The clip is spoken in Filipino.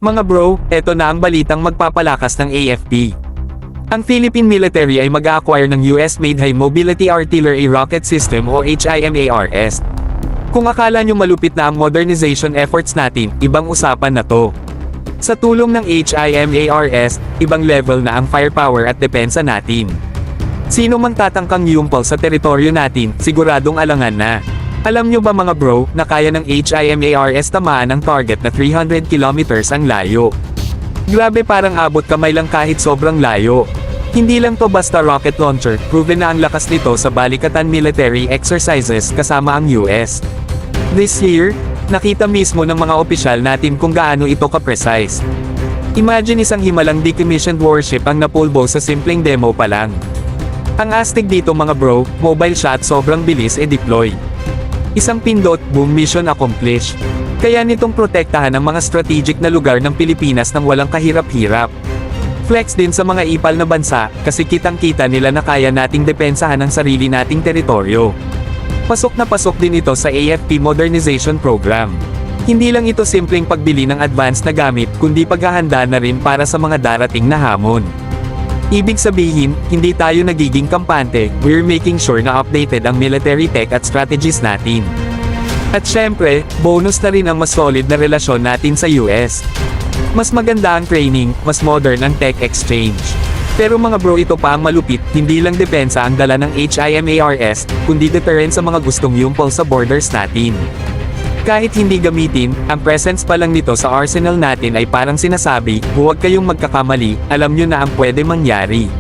Mga bro, eto na ang balitang magpapalakas ng AFP. Ang Philippine military ay mag-a-acquire ng US-made High Mobility Artillery Rocket System o HIMARS. Kung akala nyo malupit na ang modernization efforts natin, ibang usapan na to. Sa tulong ng HIMARS, ibang level na ang firepower at depensa natin. Sino mang tatangkang yumpal sa teritoryo natin, siguradong alangan na. Alam nyo ba mga bro, na kaya ng HIMARS tamaan ang target na 300 kilometers ang layo. Grabe, parang abot kamay lang kahit sobrang layo. Hindi lang to basta rocket launcher, proven na ang lakas nito sa balikatan military exercises kasama ang US. This year, nakita mismo ng mga opisyal natin kung gaano ito ka-precise. Imagine isang himalang decommissioned warship ang napulbo sa simpleng demo pa lang. Ang astig dito mga bro, mobile siya at sobrang bilis e-deploy. Isang pindot, boom, mission accomplished. Kaya nitong protektahan ang mga strategic na lugar ng Pilipinas nang walang kahirap-hirap. Flex din sa mga ipal na bansa, kasi kitang-kita nila na kaya nating depensahan ang sarili nating teritoryo. Pasok na pasok din ito sa AFP Modernization Program. Hindi lang ito simpleng pagbili ng advanced na gamit, kundi paghahanda na rin para sa mga darating na hamon. Ibig sabihin, hindi tayo nagiging kampante, we're making sure na updated ang military tech at strategies natin. At syempre, bonus na rin ang mas solid na relasyon natin sa US. Mas maganda ang training, mas modern ang tech exchange. Pero mga bro, ito pa ang malupit, hindi lang depensa ang dala ng HIMARS, kundi deterrent sa mga gustong yumpol sa borders natin. Kahit hindi gamitin, ang presence pa lang nito sa arsenal natin ay parang sinasabi, huwag kayong magkakamali, alam nyo na ang pwede mangyari.